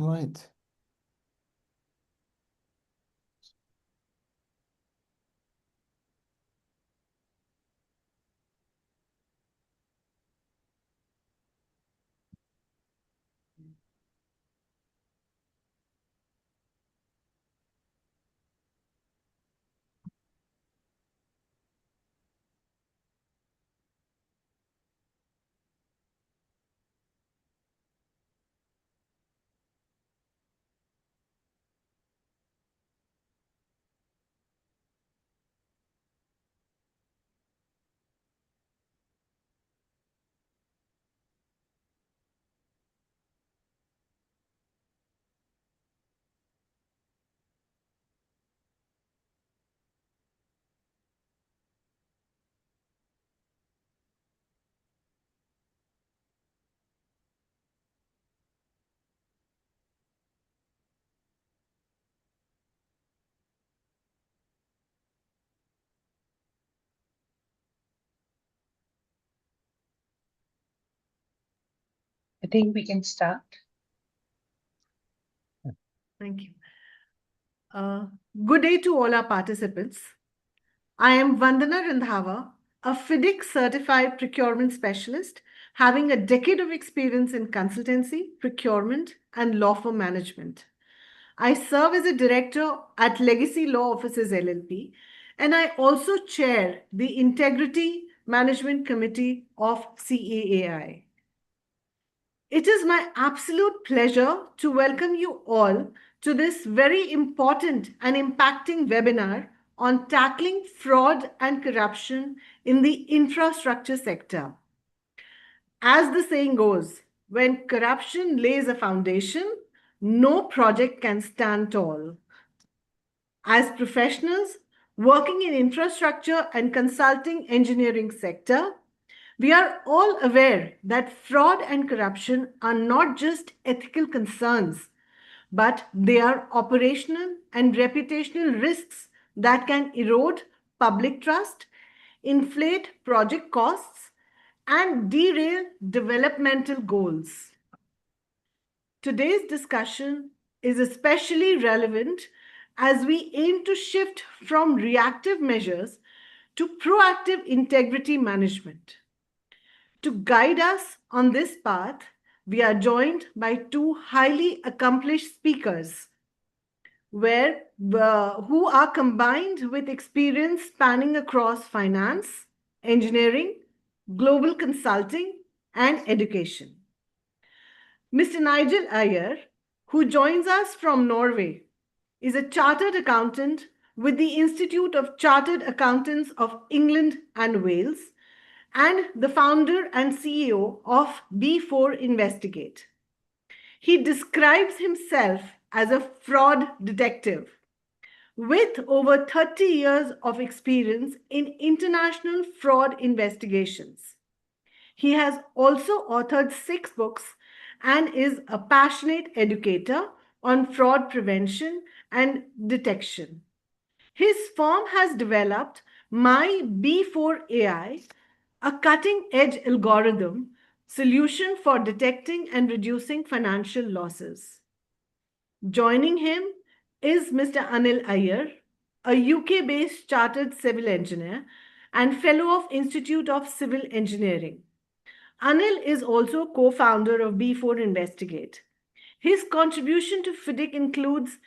Right. I think we can start. Thank you. Uh, Good day to all our participants. I am Vandana Randhawa, a FIDIC certified procurement specialist having a decade of experience in consultancy, procurement, and law firm management. I serve as a director at Legacy Law Offices LLP, and I also chair the Integrity Management Committee of CAAI. It is my absolute pleasure to welcome you all to this very important and impacting webinar on tackling fraud and corruption in the infrastructure sector. As the saying goes, when corruption lays a foundation, no project can stand tall. As professionals working in infrastructure and consulting engineering sector, we are all aware that fraud and corruption are not just ethical concerns, but they are operational and reputational risks that can erode public trust, inflate project costs, and derail developmental goals. Today's discussion is especially relevant as we aim to shift from reactive measures to proactive integrity management. To guide us on this path, we are joined by two highly accomplished speakers who are combined with experience spanning across finance, engineering, global consulting, and education. Mr. Nigel Iyer, who joins us from Norway, is a chartered accountant with the Institute of Chartered Accountants of England and Wales and the founder and CEO of B4 Investigate. He describes himself as a fraud detective with over 30 years of experience in international fraud investigations. He has also authored 6 books and is a passionate educator on fraud prevention and detection. His firm has developed My B4 AI, a cutting edge algorithm solution for detecting and reducing financial losses. Joining him is Mr. Anil Iyer, a UK based chartered civil engineer and fellow of Institute of Civil Engineering. Anil is also co-founder of B4 Investigate. His contribution to FIDIC includes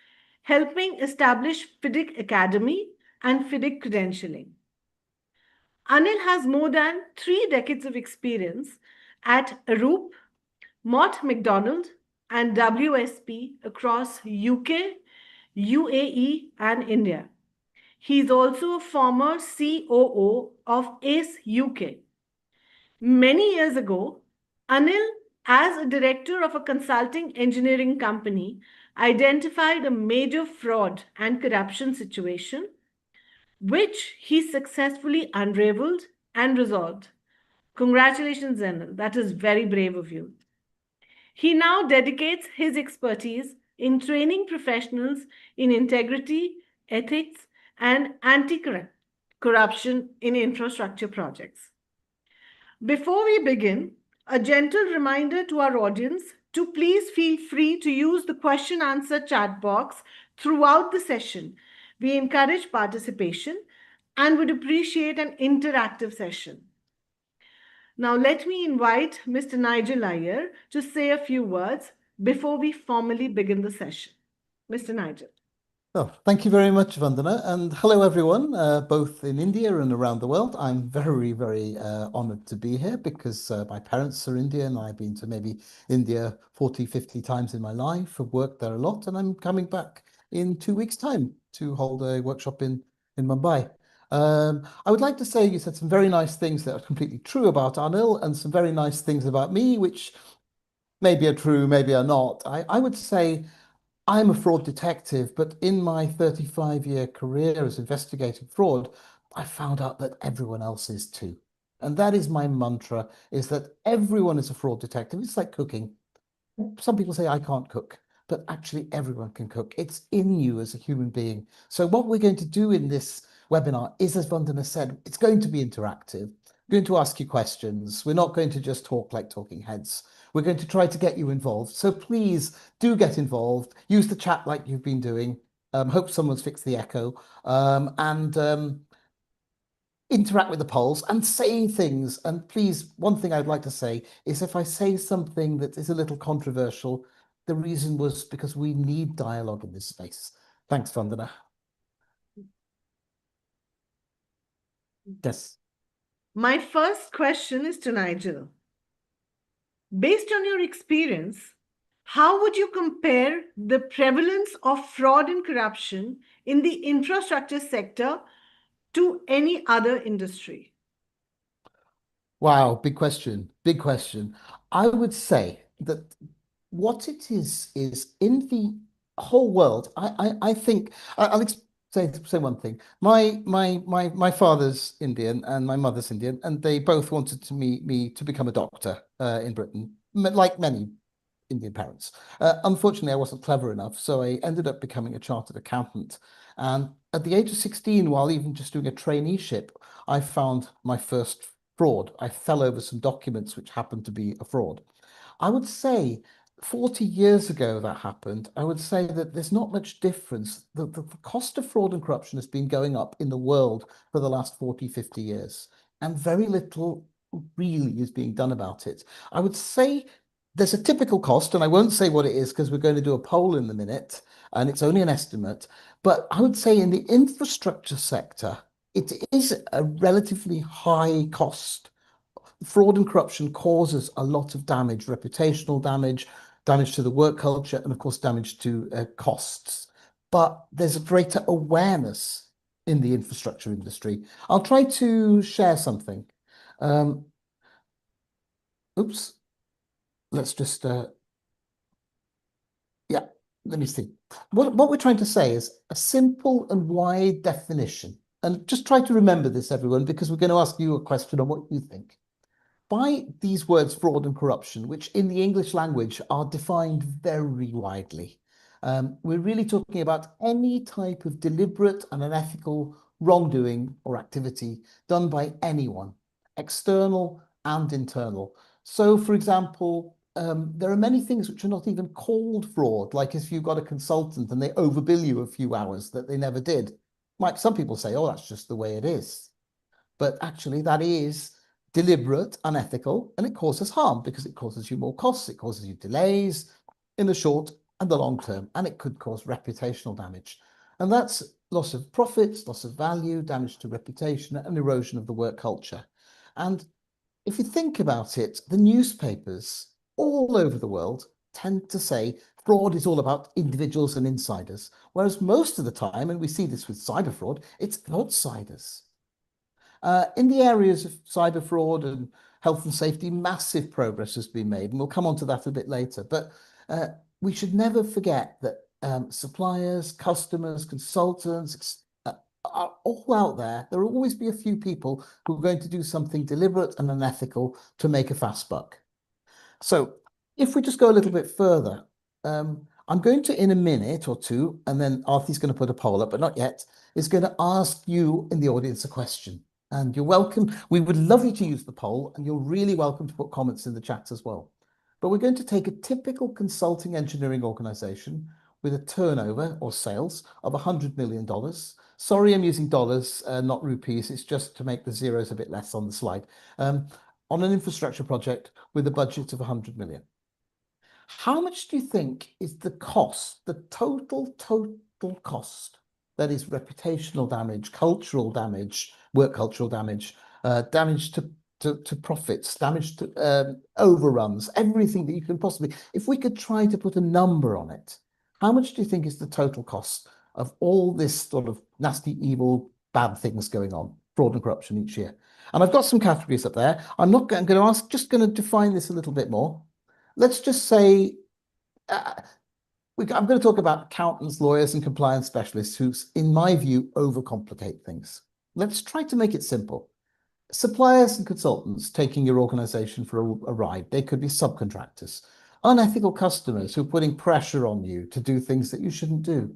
helping establish FIDIC Academy and FIDIC credentialing. Anil has more than 3 decades of experience at Arup, Mott MacDonald, and WSP across UK, UAE, and India. He is also a former COO of ACE UK. Many years ago, Anil, as a director of a consulting engineering company, identified a major fraud and corruption situation, which he successfully unraveled and resolved. Congratulations, Anil. That is very brave of you. He now dedicates his expertise in training professionals in integrity, ethics, and anti corruption in infrastructure projects. Before we begin, a gentle reminder to our audience to please feel free to use the question answer chat box throughout the session. We encourage participation and would appreciate an interactive session. Now, let me invite Mr. Nigel Iyer to say a few words before we formally begin the session. Mr. Nigel. Oh, thank you very much, Vandana, and hello everyone, both in India and around the world. I'm very, very honored to be here because my parents are Indian. I've been to maybe India 40, 50 times in my life. I've worked there a lot, and I'm coming back in 2 weeks' time to hold a workshop in Mumbai. I would like to say you said some very nice things that are completely true about Anil and some very nice things about me, which maybe are true, maybe are not. I would say I'm a fraud detective, but in my 35-year career as investigating fraud, I found out that everyone else is too. And that is my mantra, is that everyone is a fraud detective. It's like cooking. Some people say I can't cook, but actually everyone can cook. It's in you as a human being. So what we're going to do in this webinar is, as Vandana said, it's going to be interactive. We're going to ask you questions. We're not going to just talk like talking heads. We're going to try to get you involved. So please do get involved. Use the chat like you've been doing. Hope someone's fixed the echo. Interact with the polls and say things. And please, one thing I'd like to say is if I say something that is a little controversial, the reason was because we need dialogue in this space. Thanks, Vandana. Yes. My first question is to Nigel. Based on your experience, how would you compare the prevalence of fraud and corruption in the infrastructure sector to any other industry? Wow, big question, big question. I would say that what it is in the whole world, I think I'll say one thing. My father's Indian and my mother's Indian, and they both wanted to me to become a doctor in Britain, like many Indian parents. Unfortunately, I wasn't clever enough, so I ended up becoming a chartered accountant. And at the age of 16, while even just doing a traineeship, I found my first fraud. I fell over some documents which happened to be a fraud. I would say 40 years ago that happened. I would say that there's not much difference. The cost of fraud and corruption has been going up in the world for the last 40, 50 years, and very little really is being done about it. I would say there's a typical cost, and I won't say what it is because we're going to do a poll in a minute, and it's only an estimate. But I would say in the infrastructure sector, it is a relatively high cost. Fraud and corruption causes a lot of damage, reputational damage, damage to the work culture, and of course, damage to costs. But there's a greater awareness in the infrastructure industry. I'll try to share something. Oops. Let's just, yeah, let me see. What we're trying to say is a simple and wide definition. And just try to remember this, everyone, because we're going to ask you a question on what you think. By these words, fraud and corruption, which in the English language are defined very widely, we're really talking about any type of deliberate and unethical wrongdoing or activity done by anyone, external and internal. So, for example, there are many things which are not even called fraud, like if you've got a consultant and they overbill you a few hours that they never did. Like some people say, oh, that's just the way it is. But actually, that is deliberate, unethical, and it causes harm because it causes you more costs, it causes you delays in the short and the long term, and it could cause reputational damage. And that's loss of profits, loss of value, damage to reputation, and erosion of the work culture. And if you think about it, the newspapers all over the world tend to say fraud is all about individuals and insiders, whereas most of the time, and we see this with cyber fraud, it's outsiders. In the areas of cyber fraud and health and safety, massive progress has been made, and we'll come on to that a bit later. But we should never forget that suppliers, customers, consultants are all out there. There will always be a few people who are going to do something deliberate and unethical to make a fast buck. So if we just go a little bit further, I'm going to, in a minute or two, and then Arthi's going to put a poll up, but not yet, is going to ask you in the audience a question. And you're welcome. We would love you to use the poll, and you're really welcome to put comments in the chat as well. But we're going to take a typical consulting engineering organization with a turnover or sales of $100 million. Sorry, I'm using dollars, not rupees. It's just to make the zeros a bit less on the slide. On an infrastructure project with a budget of 100 million. How much do you think is the cost, the total cost? That is reputational damage, cultural damage, work cultural damage, damage to profits, damage to overruns, everything that you can possibly. If we could try to put a number on it, how much do you think is the total cost of all this sort of nasty, evil, bad things going on, fraud and corruption each year? And I've got some categories up there. I'm going to ask, just going to define this a little bit more. Let's just say, I'm going to talk about accountants, lawyers, and compliance specialists who, in my view, overcomplicate things. Let's try to make it simple. Suppliers and consultants taking your organization for a ride. They could be subcontractors, unethical customers who are putting pressure on you to do things that you shouldn't do.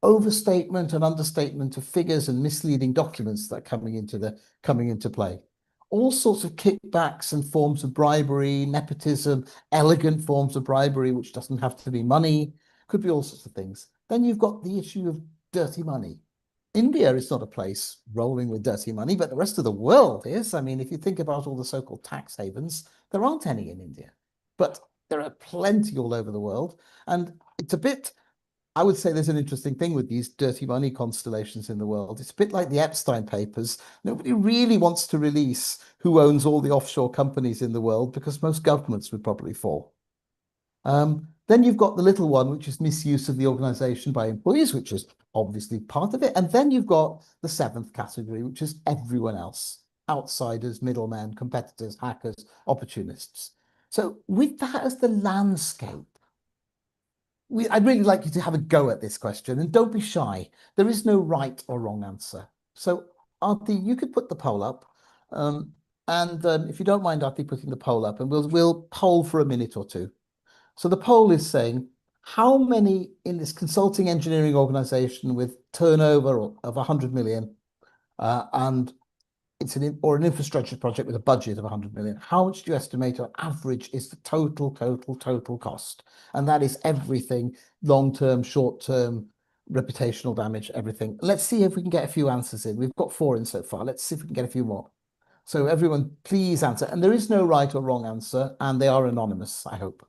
Overstatement and understatement of figures and misleading documents that are coming into play. All sorts of kickbacks and forms of bribery, nepotism, elegant forms of bribery, which doesn't have to be money, could be all sorts of things. Then you've got the issue of dirty money. India is not a place rolling with dirty money, but the rest of the world is. I mean, if you think about all the so-called tax havens, there aren't any in India, but there are plenty all over the world. And it's a bit, I would say there's an interesting thing with these dirty money constellations in the world. It's a bit like the Epstein papers. Nobody really wants to release who owns all the offshore companies in the world because most governments would probably fall. Then you've got the little one, which is misuse of the organization by employees, which is obviously part of it. And then you've got the seventh category, which is everyone else, outsiders, middlemen, competitors, hackers, opportunists. So with that as the landscape, I'd really like you to have a go at this question, and don't be shy. There is no right or wrong answer. So Aarti, you could put the poll up. If you don't mind, Aarti, putting the poll up, and we'll poll for a minute or two. So the poll is saying, how many in this consulting engineering organization with turnover of 100 million, and it's an infrastructure project with a budget of 100 million, how much do you estimate on average is the total cost? And that is everything, long-term, short-term, reputational damage, everything. Let's see if we can get a few answers in. We've got 4 in so far. Let's see if we can get a few more. So everyone, please answer. And there is no right or wrong answer, and they are anonymous, I hope.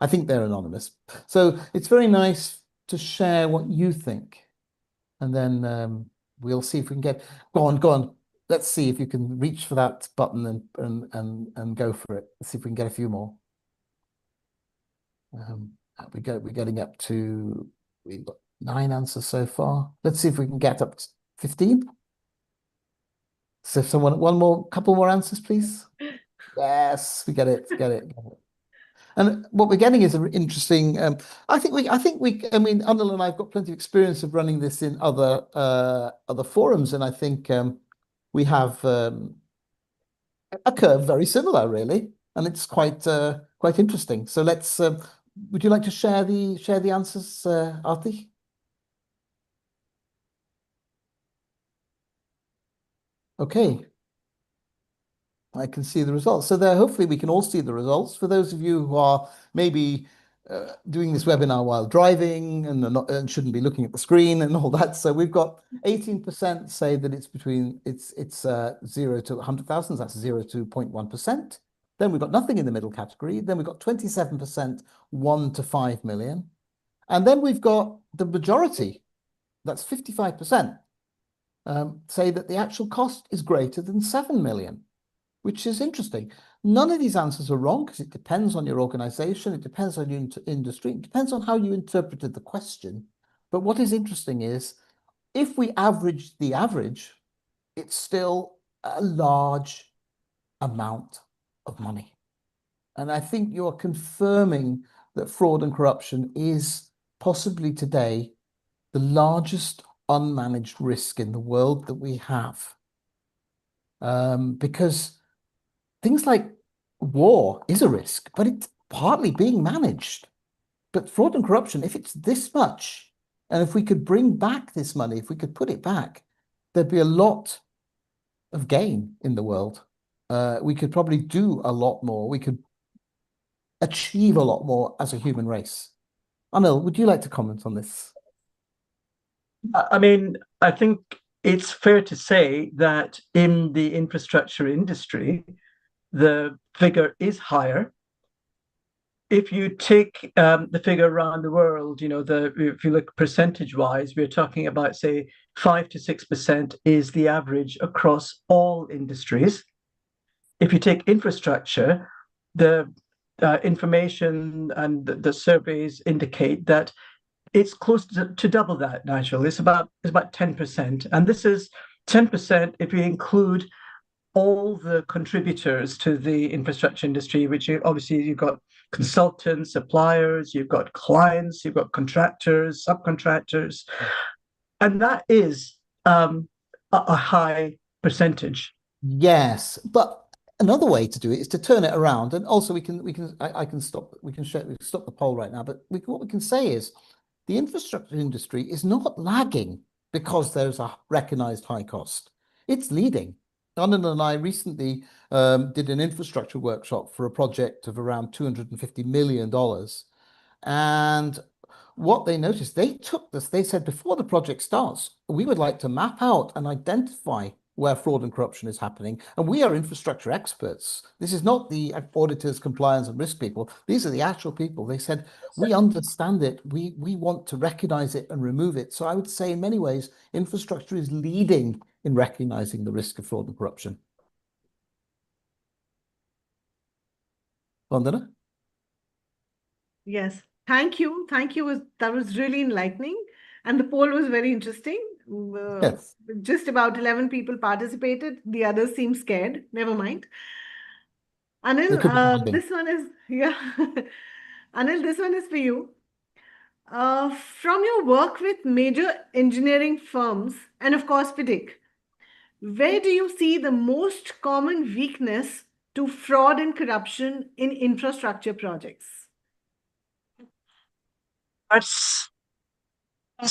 I think they're anonymous. So it's very nice to share what you think. And then we'll see if we can get, go on. Let's see if you can reach for that button and go for it. Let's see if we can get a few more. We're getting up to, we've got 9 answers so far. Let's see if we can get up to 15. So someone, couple more answers, please. Yes, we get it. And what we're getting is an interesting. I think we. I mean, Anil and I have got plenty of experience of running this in other forums, and I think we have a curve very similar, really, and it's quite interesting. So let's. Would you like to share the answers, Aarti? Okay. I can see the results. So there, hopefully we can all see the results. For those of you who are maybe doing this webinar while driving and shouldn't be looking at the screen and all that. So we've got 18% say that it's between, it's 0 to 100,000. That's 0 to 0.1%. Then we've got nothing in the middle category. Then we've got 27%, 1 to 5 million. And then we've got the majority, that's 55%, say that the actual cost is greater than 7 million. Which is interesting. None of these answers are wrong because it depends on your organization, it depends on your industry, it depends on how you interpreted the question. But what is interesting is if we average the average, it's still a large amount of money. And I think you're confirming that fraud and corruption is possibly today the largest unmanaged risk in the world that we have. Because things like war is a risk, but it's partly being managed. But fraud and corruption, if it's this much, and if we could bring back this money, if we could put it back, there'd be a lot of gain in the world. We could probably do a lot more. We could achieve a lot more as a human race. Anil, would you like to comment on this? I mean, I think it's fair to say that in the infrastructure industry, the figure is higher. If you take the figure around the world, if you look percentage-wise, we're talking about, say, 5 to 6% is the average across all industries. If you take infrastructure, the information and the surveys indicate that it's close to double that, Nigel. It's about 10%. And this is 10% if you include all the contributors to the infrastructure industry, which obviously you've got consultants, suppliers, you've got clients, you've got contractors, subcontractors, and that is a high percentage. Yes, but another way to do it is to turn it around, and also I can stop stop the poll right now. But what we can say is the infrastructure industry is not lagging because there's a recognized high cost. It's leading. Anand and I recently did an infrastructure workshop for a project of around $250 million. And what they noticed, they said before the project starts, we would like to map out and identify where fraud and corruption is happening. And we are infrastructure experts. This is not the auditors, compliance and risk people. These are the actual people. They said, we understand it. We want to recognize it and remove it. So I would say in many ways, infrastructure is leading in recognizing the risk of fraud and corruption. Vandana? Yes, thank you. Thank you. That was really enlightening. And the poll was very interesting. Yes. Just about 11 people participated. The others seem scared. Never mind. Anil, this one is, yeah. Anil, this one is for you. From your work with major engineering firms and of course FIDIC, where do you see the most common weakness to fraud and corruption in infrastructure projects? That's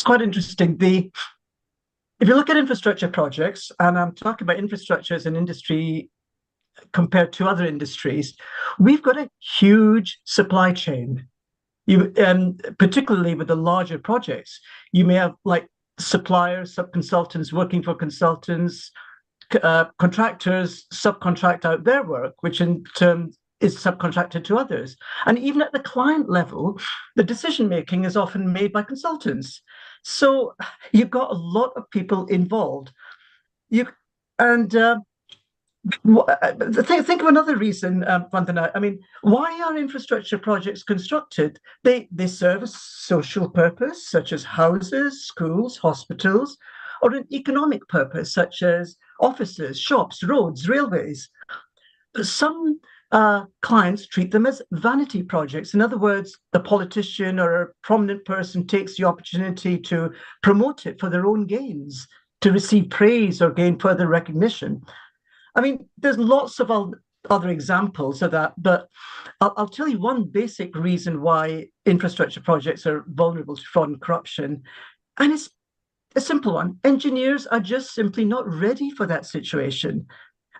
quite interesting. If you look at infrastructure projects, and I'm talking about infrastructure as an industry compared to other industries, we've got a huge supply chain. Particularly with the larger projects, you may have like suppliers, subconsultants working for consultants, contractors subcontract out their work, which in turn is subcontracted to others. And even at the client level, the decision making is often made by consultants. So you've got a lot of people involved. Think of another reason, Vandana. I mean, why are infrastructure projects constructed? They serve a social purpose, such as houses, schools, hospitals, or an economic purpose, such as offices, shops, roads, railways. Some clients treat them as vanity projects. In other words, the politician or a prominent person takes the opportunity to promote it for their own gains, to receive praise or gain further recognition. I mean, there's lots of other examples of that, but I'll tell you one basic reason why infrastructure projects are vulnerable to fraud and corruption, and it's a simple one. Engineers are just simply not ready for that situation.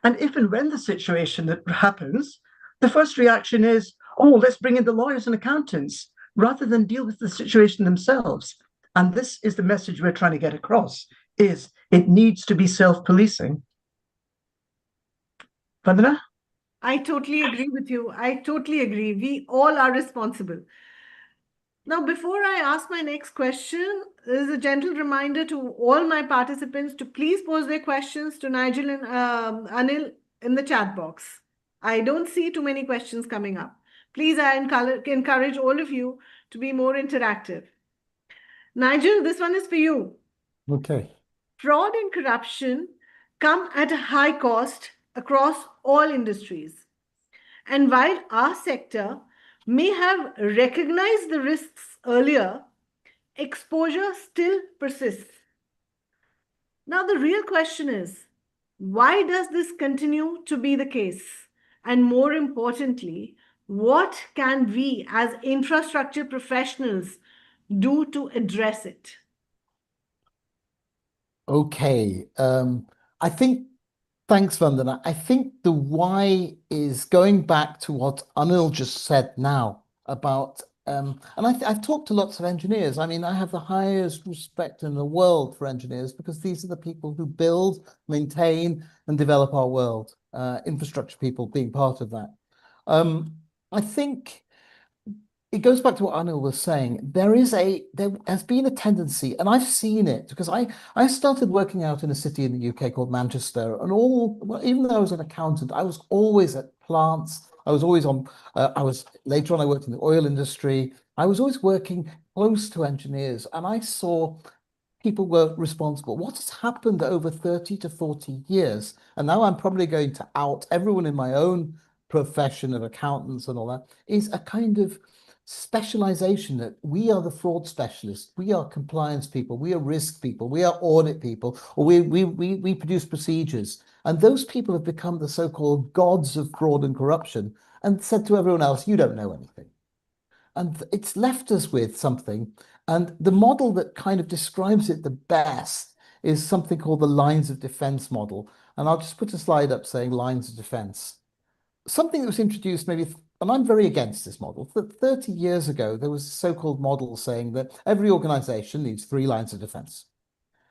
And if and when the situation that happens, the first reaction is, oh, let's bring in the lawyers and accountants, rather than deal with the situation themselves. And this is the message we're trying to get across, is it needs to be self-policing. Vandana? I totally agree with you. I totally agree. We all are responsible. Now, before I ask my next question, there is a gentle reminder to all my participants to please pose their questions to Nigel and Anil in the chat box. I don't see too many questions coming up. Please, I encourage all of you to be more interactive. Nigel, this one is for you. Okay. Fraud and corruption come at a high cost across all industries. And while our sector may have recognized the risks earlier, exposure still persists. Now, the real question is, why does this continue to be the case? And more importantly, what can we as infrastructure professionals do to address it? Okay. I think Thanks, Vandana. I think the why is going back to what Anil just said now about, and I've talked to lots of engineers. I mean, I have the highest respect in the world for engineers because these are the people who build, maintain, and develop our world. Infrastructure people being part of that. I think it goes back to what Anil was saying. There has been a tendency, and I've seen it because I started working out in a city in the UK called Manchester, and well, even though I was an accountant, I was always at plants. I was always on. Later on, I worked in the oil industry. I was always working close to engineers, and I saw people were responsible. What has happened over 30 to 40 years? And now I'm probably going to out everyone in my own profession of accountants and all that, is a kind of specialization that we are the fraud specialists, we are compliance people, we are risk people, we are audit people, or we produce procedures. And those people have become the so-called gods of fraud and corruption and said to everyone else, you don't know anything. And it's left us with something. And the model that kind of describes it the best is something called the lines of defense model. And I'll just put a slide up saying lines of defense. Something that was introduced maybe, and I'm very against this model, that 30 years ago, there was a so-called model saying that every organization needs 3 lines of defense.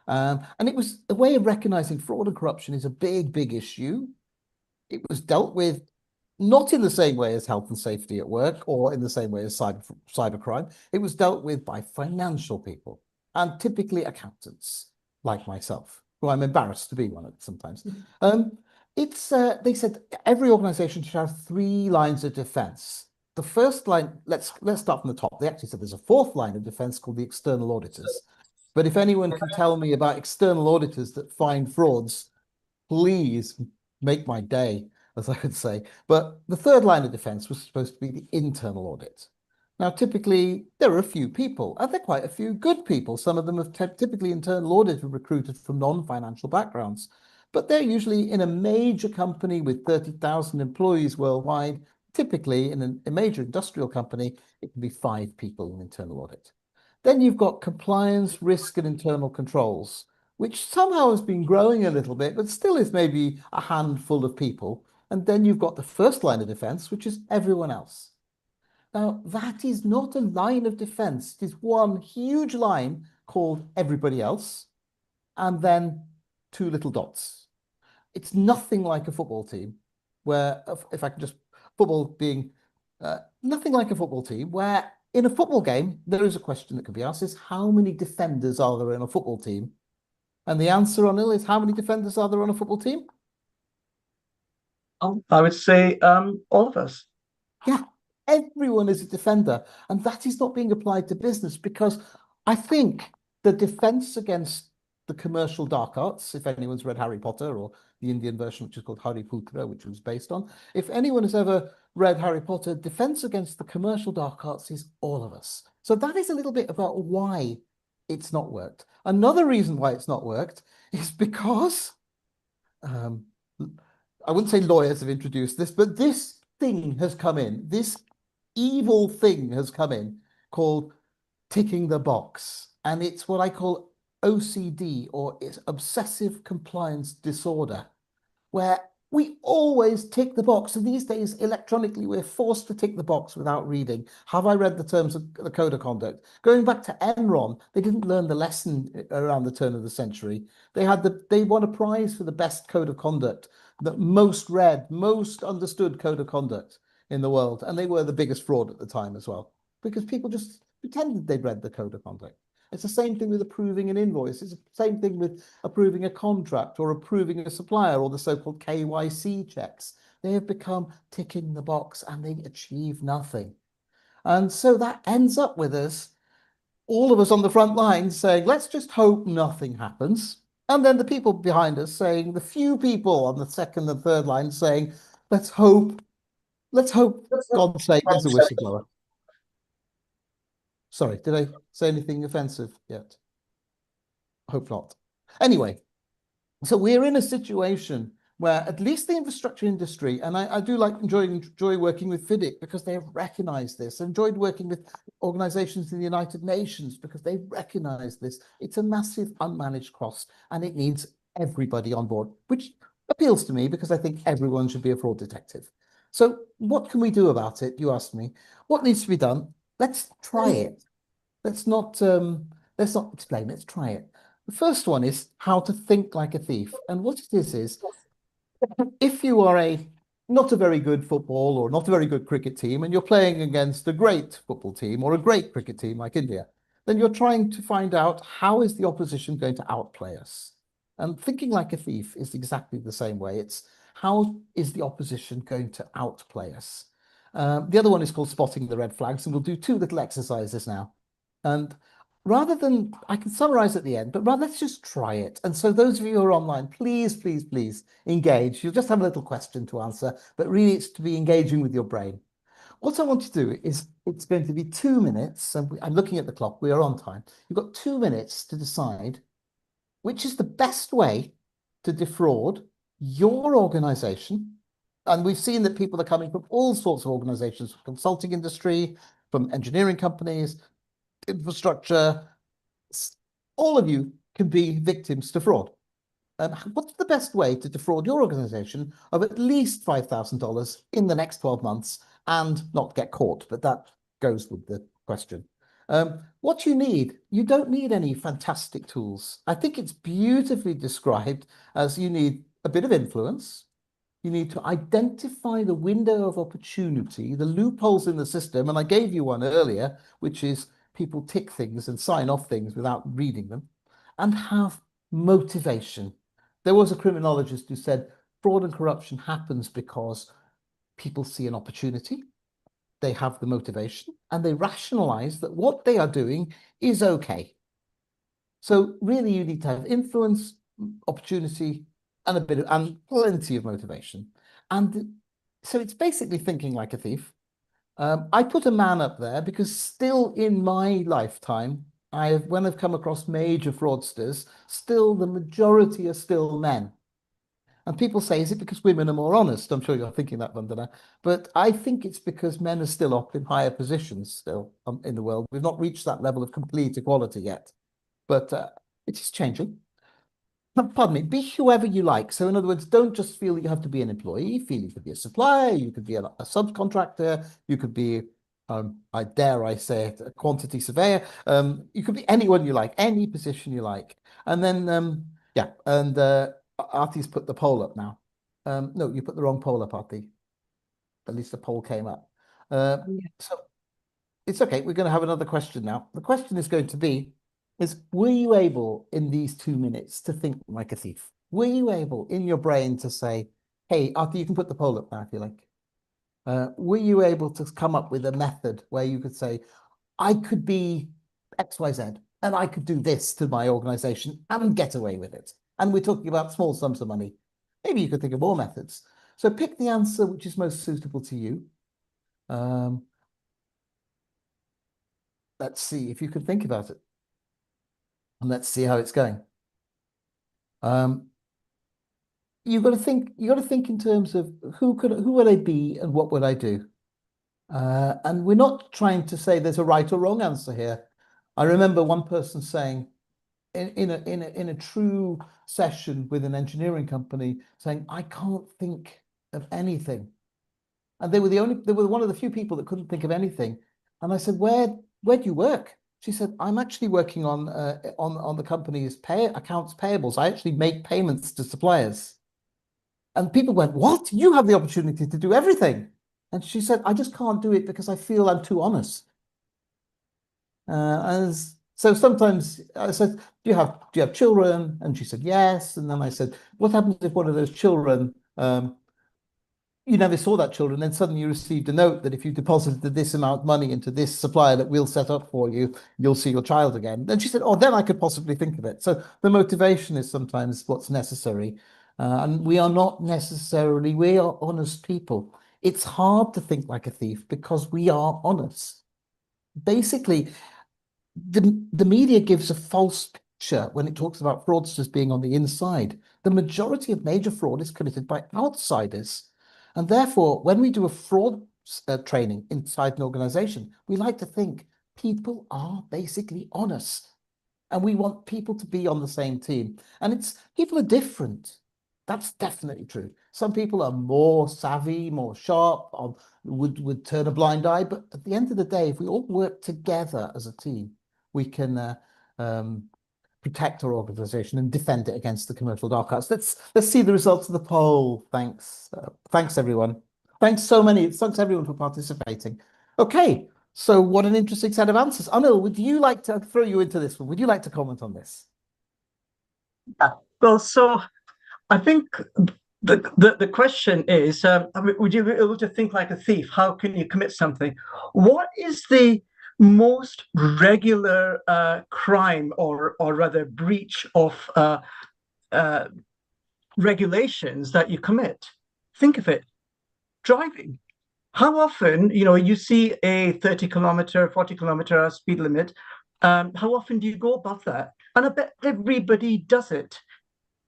And it was a way of recognizing fraud and corruption is a big, big issue. It was dealt with not in the same way as health and safety at work or in the same way as cybercrime. It was dealt with by financial people and typically accountants like myself, who I'm embarrassed to be one of sometimes. They said every organization should have 3 lines of defense. The first line, let's start from the top. They actually said there's a 4th line of defense called the external auditors. But if anyone can tell me about external auditors that find frauds, please make my day, as I would say. But the 3rd line of defense was supposed to be the internal audit. Now, typically, there are a few people, and there are quite a few good people. Some of them have typically internal audit recruited from non-financial backgrounds, but they're usually in a major company with 30,000 employees worldwide. Typically, in a major industrial company, it can be 5 people in internal audit. Then you've got compliance, risk, and internal controls, which somehow has been growing a little bit, but still is maybe a handful of people. And then you've got the 1st line of defense, which is everyone else. Now, that is not a line of defense. It is one huge line called everybody else, and then 2 little dots. It's nothing like a football team, where, if I can just, football being nothing like a football team, where in a football game, there is a question that can be asked is how many defenders are there in a football team? And the answer, Anil, is how many defenders are there on a football team? I would say all of us. Yeah, everyone is a defender. And that is not being applied to business because I think the defense against the commercial dark arts, if anyone's read Harry Potter or the Indian version, which is called Hariputra, which was based on, if anyone has ever read Harry Potter, defense against the commercial dark arts is all of us. So that is a little bit about why it's not worked. Another reason why it's not worked is because I wouldn't say lawyers have introduced this, but this thing has come in. This evil thing has come in called ticking the box. And it's what I call OCD, or it's obsessive compliance disorder, where we always tick the box. And these days, electronically, we're forced to tick the box without reading. Have I read the terms of the code of conduct? Going back to Enron, they didn't learn the lesson around the turn of the century. They won a prize for the best code of conduct, the most read, most understood code of conduct in the world. And they were the biggest fraud at the time as well, because people just pretended they'd read the code of conduct. It's the same thing with approving an invoice. It's the same thing with approving a contract or approving a supplier, or the so-called KYC checks. They have become ticking the box and they achieve nothing. And so that ends up with us, all of us on the front line saying, let's just hope nothing happens. And then the people behind us saying, the few people on the 2nd and 3rd line saying, let's hope God's sake there's a whistleblower. Sorry, did I say anything offensive yet? Hope not. Anyway, so we're in a situation where at least the infrastructure industry, and I do enjoy working with FIDIC because they have recognized this. I enjoyed working with organizations in the United Nations because they recognize this. It's a massive unmanaged cost and it needs everybody on board, which appeals to me because I think everyone should be a fraud detective. So what can we do about it? You asked me. What needs to be done? Let's try it. Let's not explain, let's try it. The first one is how to think like a thief. And what it is if you are not a very good football or not a very good cricket team, and you're playing against a great football team or a great cricket team like India, then you're trying to find out how is the opposition going to outplay us. And thinking like a thief is exactly the same way. It's how is the opposition going to outplay us? The other one is called spotting the red flags, and we'll do two little exercises now. And rather than, I can summarize at the end, but rather let's just try it. And so those of you who are online, please, please, please engage. You'll just have a little question to answer, but really it's to be engaging with your brain. What I want to do is it's going to be 2 minutes, and I'm looking at the clock, we are on time. You've got 2 minutes to decide which is the best way to defraud your organization. And we've seen that people are coming from all sorts of organizations, from consulting industry, from engineering companies, infrastructure. All of you can be victims to fraud. What's the best way to defraud your organization of at least $5,000 in the next 12 months and not get caught? But that goes with the question. What you don't need any fantastic tools. I think it's beautifully described as you need a bit of influence. You need to identify the window of opportunity, the loopholes in the system. And I gave you one earlier, which is people tick things and sign off things without reading them, and have motivation. There was a criminologist who said fraud and corruption happens because people see an opportunity, they have the motivation, and they rationalize that what they are doing is okay. So really you need to have influence, opportunity, and plenty of motivation. And so it's basically thinking like a thief. I put a man up there because still in my lifetime, when I've come across major fraudsters, still the majority are still men. And people say, is it because women are more honest? I'm sure you're thinking that, Vandana. But I think it's because men are still up in higher positions still in the world. We've not reached that level of complete equality yet. But it is changing. Pardon me, be whoever you like. So in other words, don't just feel that you have to be an employee, feel you could be a supplier, you could be a subcontractor, you could be, I dare I say it, a quantity surveyor. You could be anyone you like, any position you like. And then, yeah, and Artie's put the poll up now. No, you put the wrong poll up, Artie. At least the poll came up. So it's okay, we're going to have another question now. The question is going to be, were you able in these 2 minutes to think like a thief? Were you able in your brain to say, hey, Arthur, you can put the poll up now if you like. Were you able to come up with a method where you could say, I could be XYZ and I could do this to my organization and get away with it? And we're talking about small sums of money. Maybe you could think of more methods. So pick the answer which is most suitable to you. Let's see if you can think about it. And let's see how it's going. You've got to think in terms of who would I be and what would I do? And we're not trying to say there's a right or wrong answer here. I remember one person saying in a true session with an engineering company saying, I can't think of anything. And they were one of the few people that couldn't think of anything. And I said, where do you work? She said, I'm actually working on the company's accounts payables. I actually make payments to suppliers. And people went, what? You have the opportunity to do everything. And she said, I just can't do it because I feel I'm too honest. So sometimes I said, do you have children? And she said, yes. And then I said, what happens if one of those children, you never saw that children, then suddenly you received a note that if you deposited this amount of money into this supplier that we'll set up for you, you'll see your child again. Then she said, oh, then I could possibly think of it. So the motivation is sometimes what's necessary. And we are honest people. It's hard to think like a thief because we are honest. Basically, the media gives a false picture when it talks about fraudsters being on the inside. The majority of major fraud is committed by outsiders. And therefore, when we do a fraud training inside an organization, we like to think people are basically honest. And we want people to be on the same team. And people are different. That's definitely true. Some people are more savvy, more sharp, or would turn a blind eye. But at the end of the day, if we all work together as a team, we can protect our organization and defend it against the commercial dark arts. Let's see the results of the poll. Thanks. Thanks, everyone. Thanks everyone for participating. Okay, so what an interesting set of answers. Anil, would you like to throw you into this one? Would you like to comment on this? Well, so I think the question is, I mean, would you be able to think like a thief? How can you commit something? What is the most regular crime or rather breach of regulations that you commit? Think of it. Driving. How often, you see a 30-kilometer, 40-kilometer speed limit. How often do you go above that? And I bet everybody does it.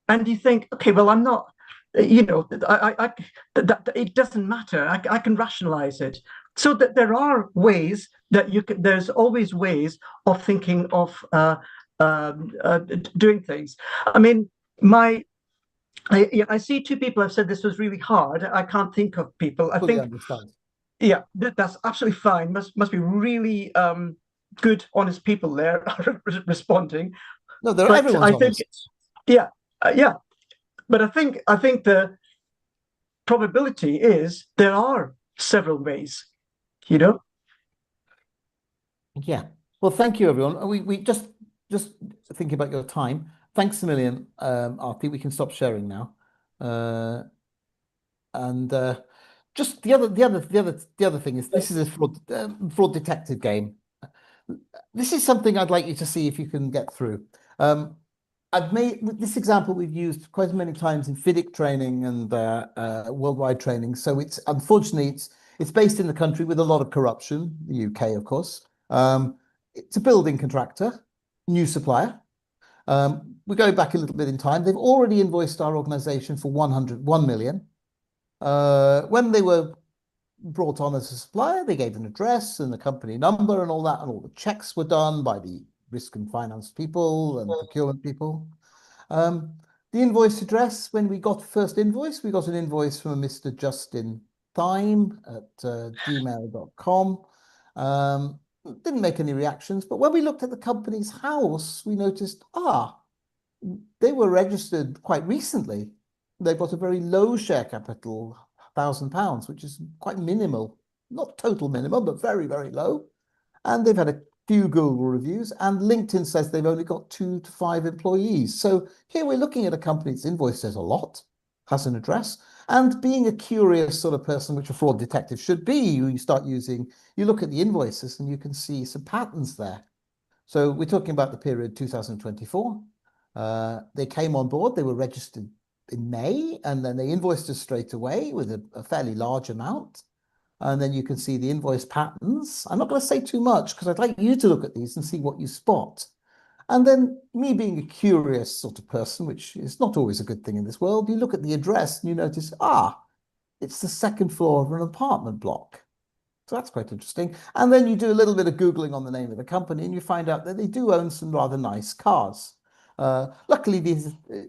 And you think, okay, well, I'm not, that it doesn't matter. I can rationalize it. So that there are ways that there's always ways of thinking of doing things. I mean, I see two people have said this was really hard. I can't think of people. I think, understand. Yeah, that's absolutely fine. Must be really good, honest people there responding. No, everyone's I honest. think, yeah. But I think the probability is there are several ways, Yeah. Well, thank you, everyone. We just thinking about your time. Thanks a million, Arti. We can stop sharing now. And just the other thing is this is a fraud detective game. This is something I'd like you to see if you can get through. I've made this example we've used quite many times in FIDIC training and worldwide training. So it's unfortunately it's based in the country with a lot of corruption, the UK, of course. It's a building contractor, new supplier. We're going back a little bit in time. They've already invoiced our organization for 1 million. When they were brought on as a supplier, they gave an address and the company number and all that, and all the checks were done by the risk and finance people and procurement people. The invoice address, when we got the first invoice, we got an invoice from a Mr. Justin Thyme at gmail.com. Didn't make any reactions, but when we looked at the company's house, we noticed, they were registered quite recently. They've got a very low share capital, £1,000, which is quite minimal, not total minimum, but very, very low. And they've had a few Google reviews, and LinkedIn says they've only got 2 to 5 employees. So here we're looking at a company that's invoice says a lot, has an address, and being a curious sort of person, which a fraud detective should be, you look at the invoices and you can see some patterns there. So we're talking about the period 2024. They came on board, they were registered in May, and then they invoiced us straight away with a fairly large amount. And then you can see the invoice patterns. I'm not going to say too much because I'd like you to look at these and see what you spot. And then me being a curious sort of person, which is not always a good thing in this world, you look at the address and you notice, it's the second floor of an apartment block. So that's quite interesting. And then you do a little bit of Googling on the name of the company and you find out that they do own some rather nice cars. Luckily,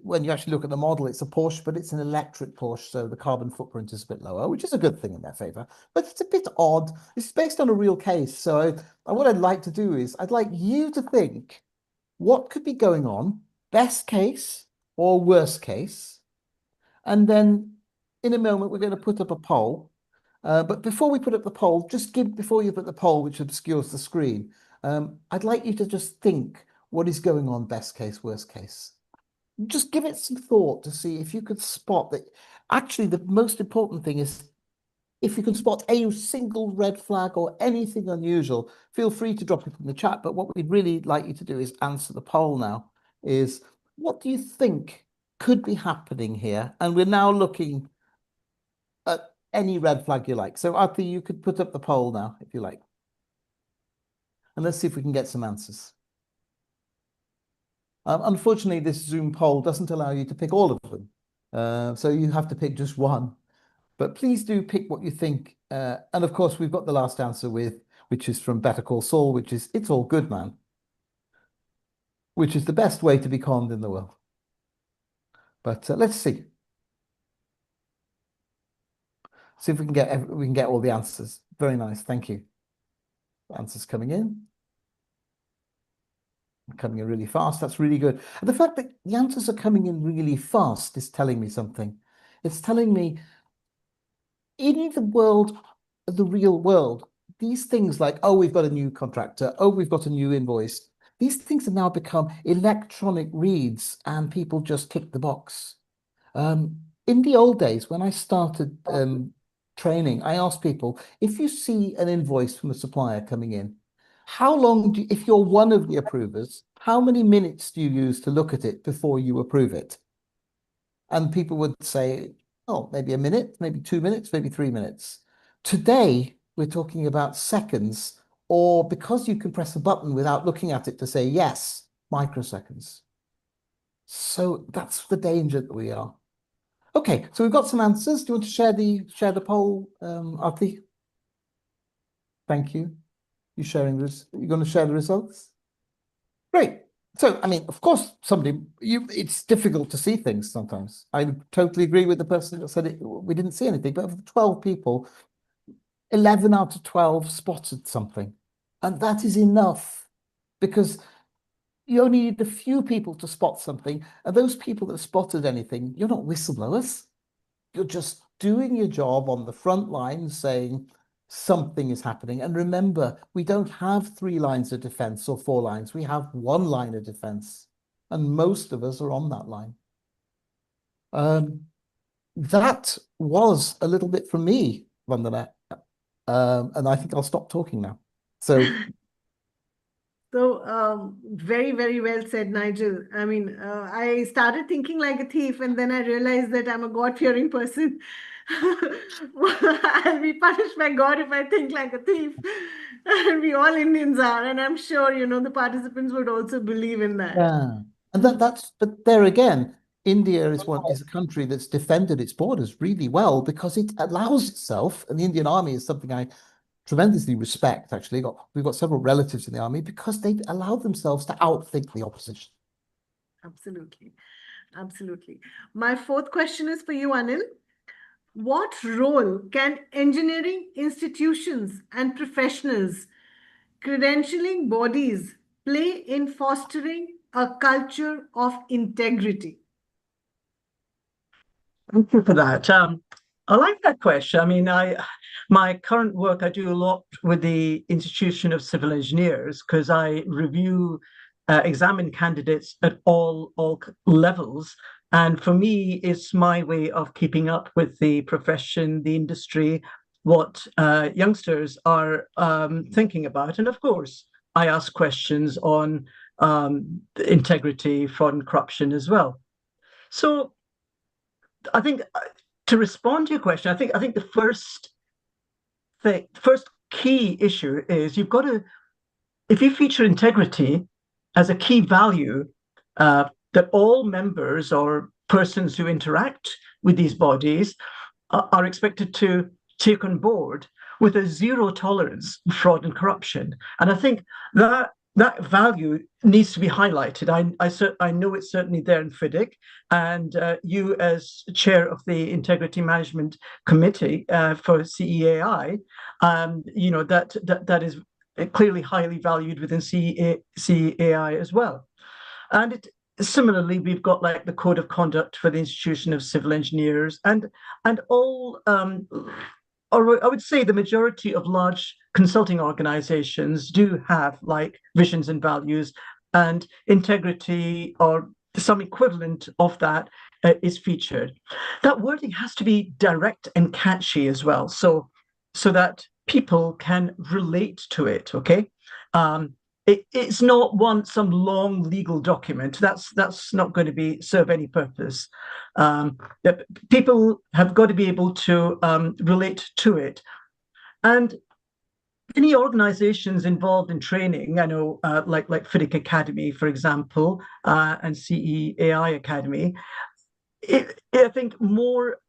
when you actually look at the model, it's a Porsche, but it's an electric Porsche, so the carbon footprint is a bit lower, which is a good thing in their favor. But it's a bit odd. It's based on a real case. So what I'd like to do is I'd like you to think what could be going on, best case or worst case. And then in a moment, we're going to put up a poll. But before we put up the poll, before you put the poll, which obscures the screen, I'd like you to just think, what is going on, best case, worst case? Just give it some thought to see if you could spot that. Actually, the most important thing is if you can spot a single red flag or anything unusual, feel free to drop it in the chat. But what we'd really like you to do is answer the poll now. Is what do you think could be happening here? And we're now looking at any red flag you like. So Arti, you could put up the poll now if you like. And let's see if we can get some answers. Unfortunately, this Zoom poll doesn't allow you to pick all of them. So you have to pick just one. But please do pick what you think. And of course, we've got the last answer which is from Better Call Saul, which is, it's all good, man. Which is the best way to be conned in the world. But let's see. See if we can get all the answers. Very nice. Thank you. Answers coming in. Coming in really fast. That's really good. And the fact that the answers are coming in really fast is telling me something. It's telling me in the world, the real world, these things like, oh, we've got a new contractor, oh, we've got a new invoice. These things have now become electronic reads and people just tick the box. In the old days, when I started training, I asked people, if you see an invoice from a supplier coming in, how long do you, if you're one of the approvers, how many minutes do you use to look at it before you approve it? And people would say, oh, maybe a minute, maybe 2 minutes, maybe 3 minutes. Today, we're talking about seconds, or because you can press a button without looking at it to say yes, microseconds. So that's the danger that we are. Okay, so we've got some answers. Do you want to share the poll, Arti? Thank you. You sharing this? You're going to share the results? Great. So, I mean, of course, it's difficult to see things sometimes. I totally agree with the person that said we didn't see anything, but of the 12 people, 11 out of 12 spotted something. And that is enough because you only need a few people to spot something. And those people that spotted anything, you're not whistleblowers. You're just doing your job on the front line saying something is happening. And remember, we don't have 3 lines of defense or 4 lines. We have 1 line of defense. And most of us are on that line. That was a little bit from me, Vandana. And I think I'll stop talking now. So very, very well said, Nigel. I mean, I started thinking like a thief, and then I realized that I'm a God-fearing person. I'll be punished by God if I think like a thief. And we all Indians are, and I'm sure, the participants would also believe in that. yeah, and but there again, India is a country that's defended its borders really well because it allows itself, and the Indian Army is something I tremendously respect, actually. We've got several relatives in the army because they allowed themselves to outthink the opposition. Absolutely. Absolutely. My 4th question is for you, Anil. What role can engineering institutions and professionals, credentialing bodies play in fostering a culture of integrity? Thank you for that. I like that question. I mean, my current work, I do a lot with the Institution of Civil Engineers because I review, examine candidates at all levels. And for me, it's my way of keeping up with the profession, the industry, what youngsters are thinking about. And of course, I ask questions on integrity, fraud, and corruption as well. So I think to respond to your question, I think the first key issue is you've got to, if you feature integrity as a key value that all members or persons who interact with these bodies are expected to take on board with a zero tolerance for fraud and corruption. And I think that value needs to be highlighted. I know it's certainly there in FIDIC, and you as chair of the Integrity Management Committee for CEAI, that is clearly highly valued within CEAI as well. And similarly, we've got like the Code of Conduct for the Institution of Civil Engineers, and all, or I would say the majority of large consulting organizations do have like visions and values, and integrity or some equivalent of that is featured. That wording has to be direct and catchy as well, so that people can relate to it. Okay. It's not some long legal document. That's not going to serve any purpose. People have got to be able to relate to it. And any organizations involved in training, I know, like FIDIC Academy, for example, and CEAI Academy, I think more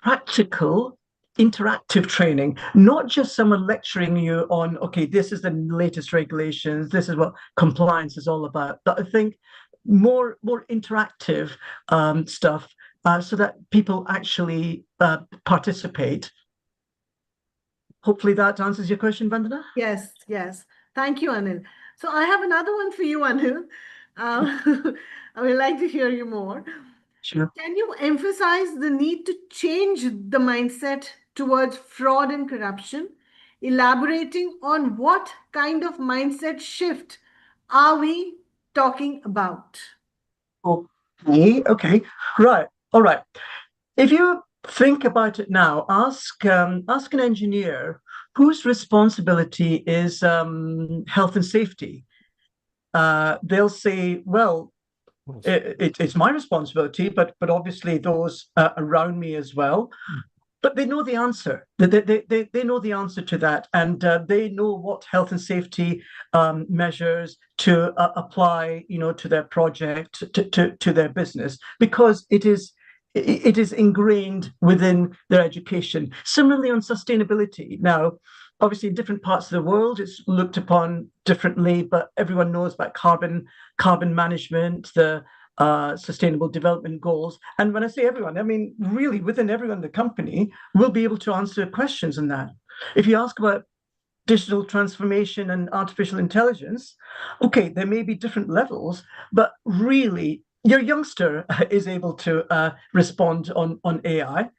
practical, interactive training, not just someone lecturing you on, okay, this is the latest regulations, this is what compliance is all about. But I think more interactive stuff so that people actually participate. hopefully that answers your question, Vandana. Yes, yes. Thank you, Anil. So I have another one for you, Anil. I would like to hear you more. Sure. Can you emphasize the need to change the mindset towards fraud and corruption? Elaborating on what kind of mindset shift are we talking about? Okay, right, all right. If you think about it now, ask an engineer whose responsibility is health and safety. They'll say, well, it's my responsibility, but obviously those around me as well. But they know the answer. They know the answer to that, and they know what health and safety measures to apply, to their project, to their business, because it is ingrained within their education. Similarly, on sustainability. Now, obviously, in different parts of the world, it's looked upon differently, but everyone knows about carbon management, the sustainable development goals. And when I say everyone, I mean really within everyone in the company will be able to answer questions on that. If you ask about digital transformation and artificial intelligence, okay, there may be different levels, but really your youngster is able to respond on AI.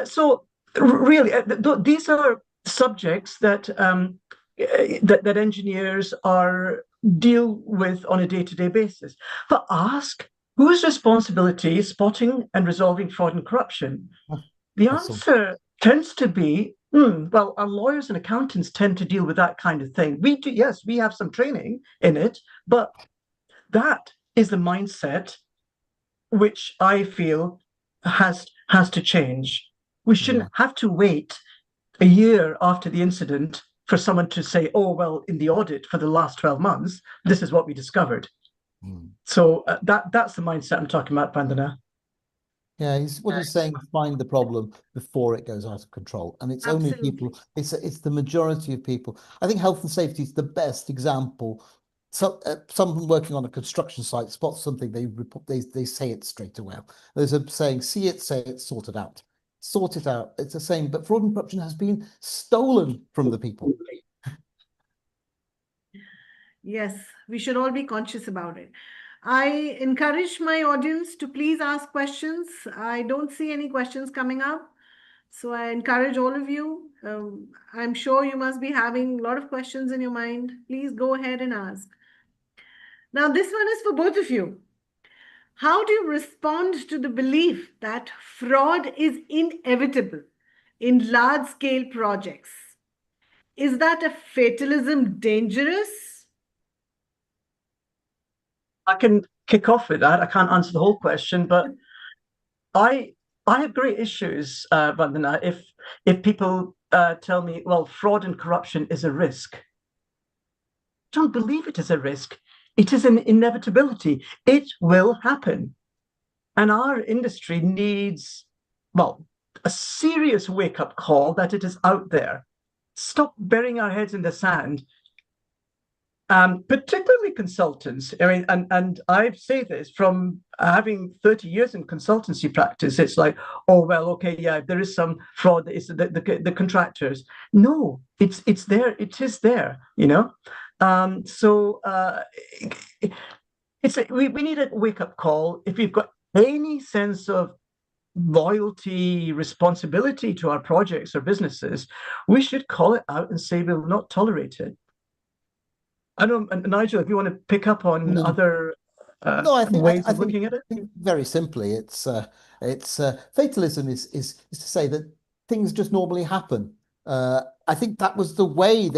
So really, these are subjects that that engineers deal with on a day-to-day basis. But ask, whose responsibility is spotting and resolving fraud and corruption? The answer tends to be, well, our lawyers and accountants tend to deal with that kind of thing. We do, yes, we have some training in it, but that is the mindset which I feel has to change. We shouldn't have to wait a year after the incident for someone to say, oh, well, in the audit for the last 12 months, this is what we discovered. So that's the mindset I'm talking about, Vandana. Yeah, what he's saying, find the problem before it goes out of control. And it's only people, it's the majority of people. I think health and safety is the best example. So someone working on a construction site spots something, they say it straight away. There's a saying, see it, say it, sort it out. Sort it out. It's the same, but fraud and corruption has been stolen from the people. Yes, we should all be conscious about it. I encourage my audience to please ask questions. I don't see any questions coming up. So I encourage all of you. I'm sure you must be having a lot of questions in your mind. Please go ahead and ask. Now, this one is for both of you. How do you respond to the belief that fraud is inevitable in large-scale projects? Is that a fatalism dangerous? I can kick off with that. I can't answer the whole question, but I have great issues, Vandana, if people tell me, well, fraud and corruption is a risk. I don't believe it is a risk. It is an inevitability. It will happen. And our industry needs, well, a serious wake-up call that it is out there. Stop burying our heads in the sand. Particularly consultants. I mean, and I say this from having 30 years in consultancy practice. It's like, oh, well, okay, yeah, there is some fraud. It's the contractors. No, it's there. It is there, So we need a wake-up call. If we've got any sense of loyalty, responsibility to our projects or businesses, we should call it out and say we will not tolerate it. I don't, Nigel, if you want to pick up on other ways of looking at it. I think very simply, it's fatalism is to say that things just normally happen. I think that was the way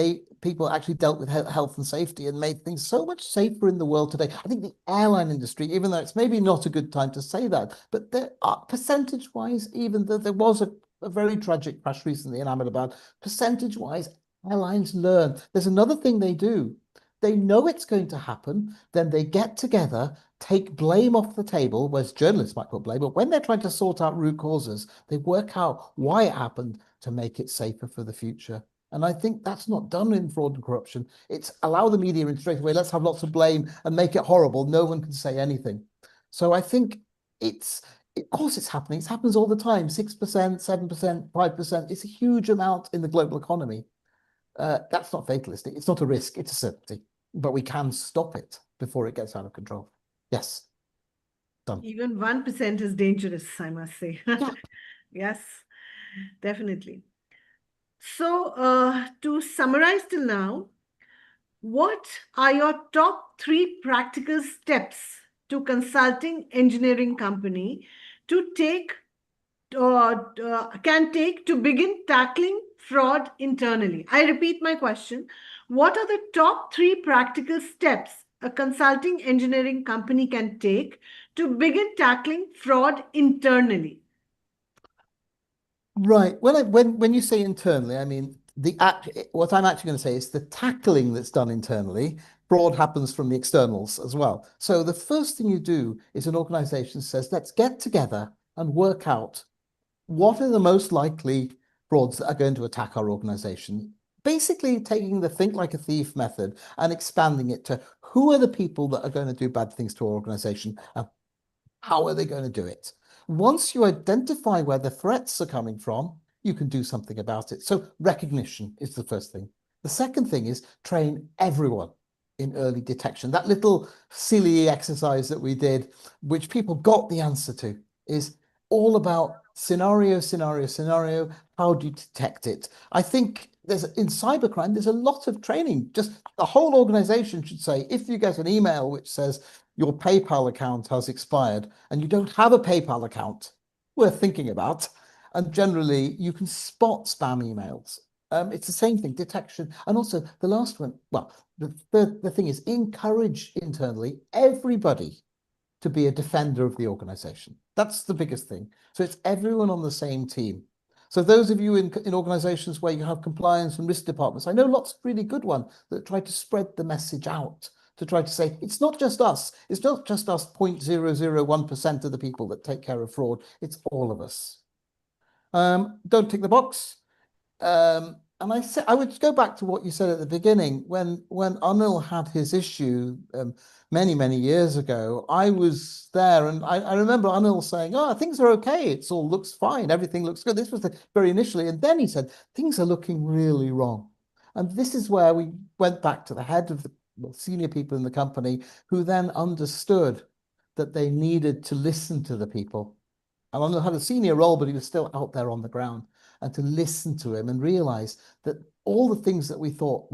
people actually dealt with health and safety and made things so much safer in the world today. I think the airline industry, even though it's maybe not a good time to say that, but there are percentage-wise, even though there was a very tragic crash recently in Ahmedabad, percentage-wise, airlines learn. There's another thing they do. They know it's going to happen, then they get together, take blame off the table, whereas journalists might put blame, but when they're trying to sort out root causes, they work out why it happened to make it safer for the future. And I think that's not done in fraud and corruption. It's allow the media in straight away, let's have lots of blame and make it horrible. No one can say anything. So I think it's Of course, it's happening. It happens all the time. 6%, 7%, 5%. It's a huge amount in the global economy. That's not fatalistic. It's not a risk. It's a certainty. But we can stop it before it gets out of control. Yes. Done. Even 1% is dangerous, I must say. Yeah. Yes, definitely. So, to summarize till now, what are your top 3 practical steps to consulting engineering company to take can take to begin tackling fraud internally? I repeat my question. What are the top 3 practical steps a consulting engineering company can take to begin tackling fraud internally? Right. When you say internally, I mean what I'm actually going to say is the tackling that's done internally. Fraud happens from the externals as well. So the first thing you do is an organization says, let's get together and work out what are the most likely frauds that are going to attack our organization. Basically taking the think like a thief method and expanding it to who are the people that are going to do bad things to our organization and how are they going to do it? Once you identify where the threats are coming from, you can do something about it. So recognition is the first thing. The second thing is train everyone in early detection. That little silly exercise that we did, which people got the answer to, is all about scenario, scenario, scenario. How do you detect it? I think in cybercrime, there's a lot of training. Just the whole organization should say, if you get an email which says your PayPal account has expired and you don't have a PayPal account worth thinking about, and generally you can spot spam emails. It's the same thing, detection. And also the last one, well, the thing is encourage internally everybody to be a defender of the organization. That's the biggest thing. So it's everyone on the same team. So those of you in organizations where you have compliance and risk departments, I know lots of really good ones that try to spread the message out, to try to say, it's not just us. It's not just us 0.001% of the people that take care of fraud. It's all of us. Don't tick the box. And I would go back to what you said at the beginning. When Anil had his issue many years ago, I was there, and I remember Anil saying, "Oh, things are okay. It all looks fine. Everything looks good." This was the very initially, and then he said, "Things are looking really wrong." And this is where we went back to the head of the senior people in the company, who then understood that they needed to listen to the people. And Anil had a senior role, but he was still out there on the ground. And to listen to him and realize that all the things that we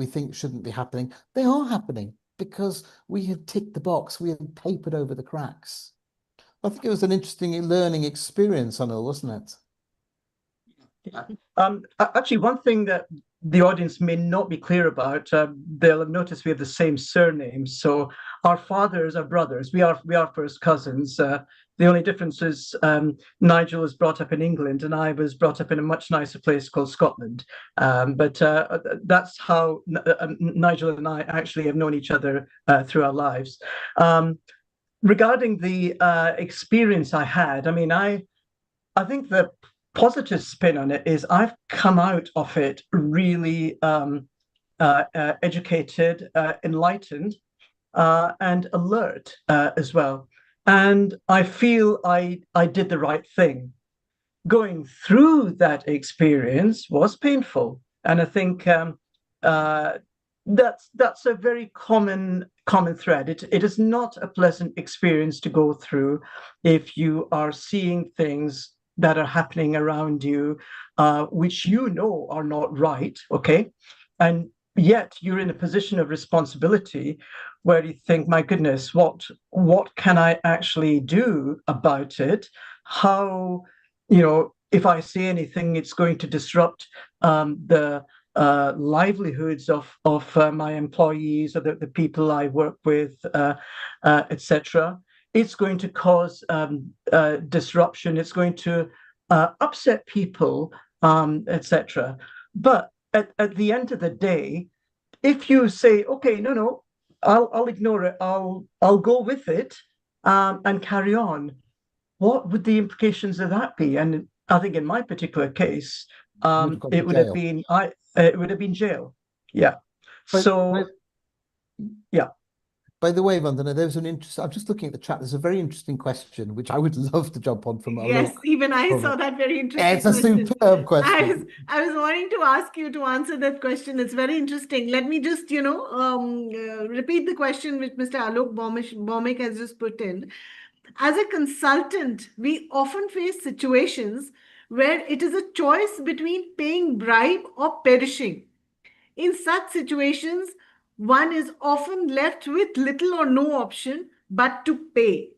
think shouldn't be happening, they are happening because we had ticked the box, we had papered over the cracks. I think it was an interesting learning experience, Anil, wasn't it? Yeah. Actually, one thing that the audience may not be clear about, they'll have noticed we have the same surname. So our fathers are brothers. We are first cousins. The only difference is Nigel was brought up in England and I was brought up in a much nicer place called Scotland. But that's how Nigel and I actually have known each other through our lives. Regarding the experience I had, I mean, I think the positive spin on it is I've come out of it really educated, enlightened, and alert as well. And I feel I did the right thing. Going through that experience was painful, and I think that's a very common thread. It is not a pleasant experience to go through if you are seeing things that are happening around you, which you know are not right, okay? And yet you're in a position of responsibility where you think, my goodness, what can I actually do about it? How, if I say anything, it's going to disrupt the livelihoods of my employees or the people I work with, etc. It's going to cause disruption. It's going to upset people, etc. But at the end of the day, if you say, okay, no, I'll ignore it. I'll go with it and carry on. What would the implications of that be? And I think in my particular case, it would have been jail. Yeah. Yeah. By the way, Vandana, there's an interesting, I'm just looking at the chat. There's a very interesting question, which I would love to jump on from Yes, Alok. even I saw that very interesting It's a question. superb question. I was wanting to ask you to answer that question. It's very interesting. Let me just, repeat the question which Mr. Alok Bhaumik has just put in. As a consultant, we often face situations where it is a choice between paying bribe or perishing. In such situations, one is often left with little or no option but to pay.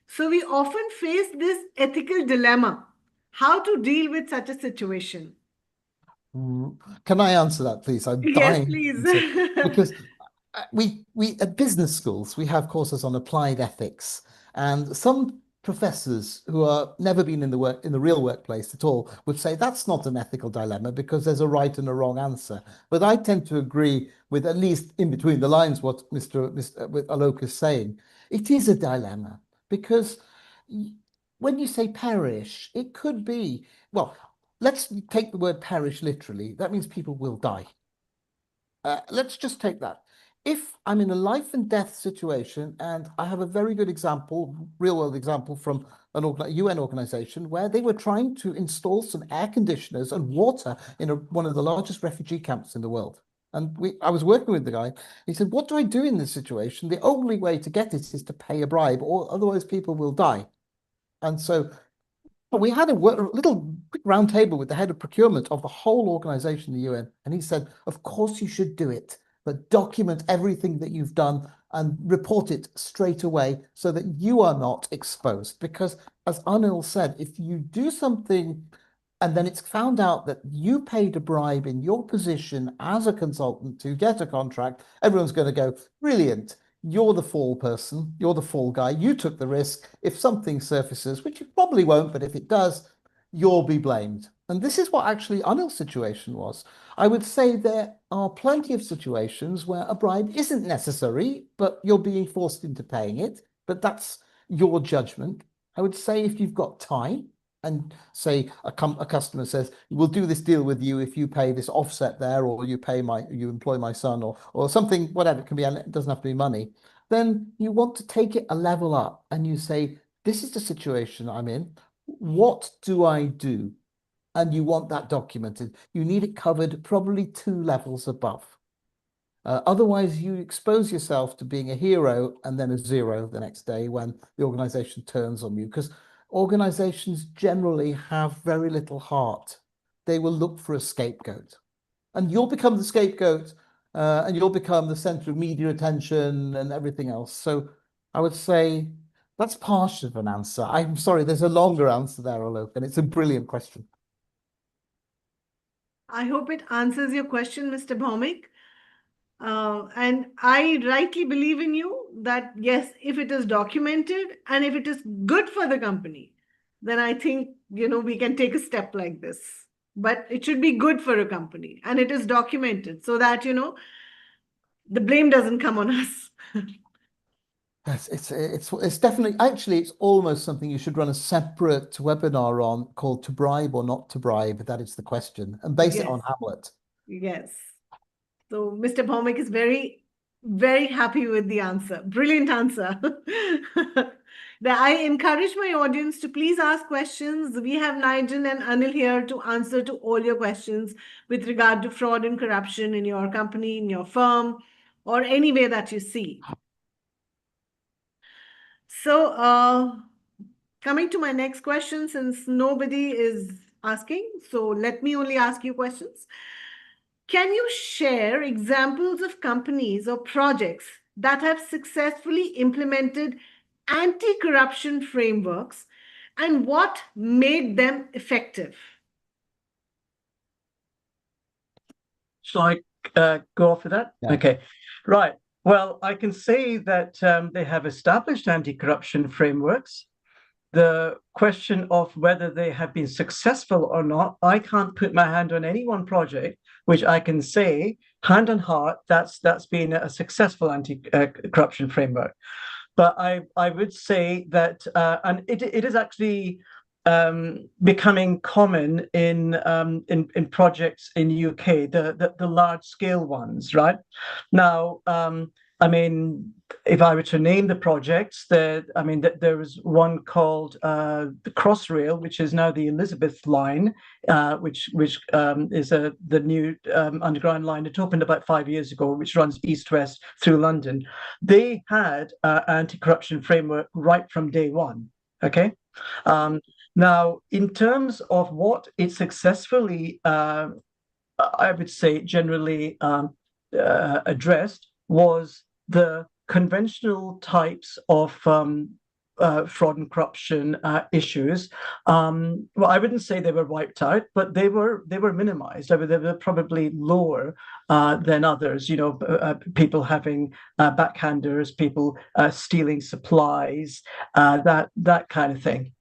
So we often face this ethical dilemma, how to deal with such a situation. Can I answer that, please? I'm Yes, dying please. to answer, because we at business schools we have courses on applied ethics, and some professors who are never been in the real workplace at all would say that's not an ethical dilemma because there's a right and a wrong answer. But I tend to agree with, at least in between the lines, what Mr. Alok is saying. It is a dilemma because when you say perish, it could be, well, let's take the word perish literally. That means people will die. Let's just take that. If I'm in a life and death situation, and I have a very good example, real world example from an UN organization where they were trying to install some air conditioners and water in one of the largest refugee camps in the world. And I was working with the guy. He said, what do I do in this situation? The only way to get it is to pay a bribe, or otherwise people will die. And so we had a little quick round table with the head of procurement of the whole organization, the UN, and he said, of course you should do it, but document everything that you've done and report it straight away so that you are not exposed. Because as Anil said, if you do something and then it's found out that you paid a bribe in your position as a consultant to get a contract, everyone's going to go, brilliant. You're the fall person, you're the fall guy, you took the risk. If something surfaces, which it probably won't, but if it does, you'll be blamed. And this is what actually Anil's situation was. I would say there are plenty of situations where a bribe isn't necessary, but you're being forced into paying it. But that's your judgment. I would say if you've got time, and say a customer says, we'll do this deal with you if you pay this offset there, or you employ my son, or something, whatever it can be, and it doesn't have to be money, then you want to take it a level up and you say, this is the situation I'm in. What do I do? And you want that documented. You need it covered probably 2 levels above. Otherwise, you expose yourself to being a hero and then a zero the next day when the organization turns on you, because organizations generally have very little heart. They will look for a scapegoat, and you'll become the scapegoat, and you'll become the center of media attention and everything else. So I would say that's part of an answer. I'm sorry, there's a longer answer there, Alok, and it's a brilliant question. I hope it answers your question, Mr. Bhaumik. And I rightly believe in you that, yes, if it is documented and if it is good for the company, then I think, we can take a step like this. But it should be good for a company and it is documented so that, the blame doesn't come on us. Yes, it's definitely, actually, it's almost something you should run a separate webinar on, called To Bribe or Not to Bribe. That is the question, and base it on Hamlet. Yes. So Mr. Bhaumik is very, very happy with the answer. Brilliant answer. I encourage my audience to please ask questions. We have Nigel and Anil here to answer to all your questions with regard to fraud and corruption in your company, in your firm, or any way that you see. So coming to my next question, since nobody is asking, so let me only ask you questions. Can you share examples of companies or projects that have successfully implemented anti-corruption frameworks and what made them effective? Shall I go off with that? Yeah. Okay, right. Well, I can say that they have established anti-corruption frameworks. The question of whether they have been successful or not, I can't put my hand on any one project which I can say, hand on heart, that's been a successful anti-corruption framework. But I would say that, and it is actually becoming common in projects in UK, the large scale ones, right? Now, I mean, if I were to name the projects, there was one called the Crossrail, which is now the Elizabeth Line, which is the new underground line. It opened about 5 years ago, which runs east-west through London. They had an anti-corruption framework right from day one. Okay. Now, in terms of what it successfully, I would say, generally addressed was the conventional types of fraud and corruption issues. Well, I wouldn't say they were wiped out, but they were minimized. I mean, they were probably lower than others. You know, people having backhanders, people stealing supplies, that kind of thing.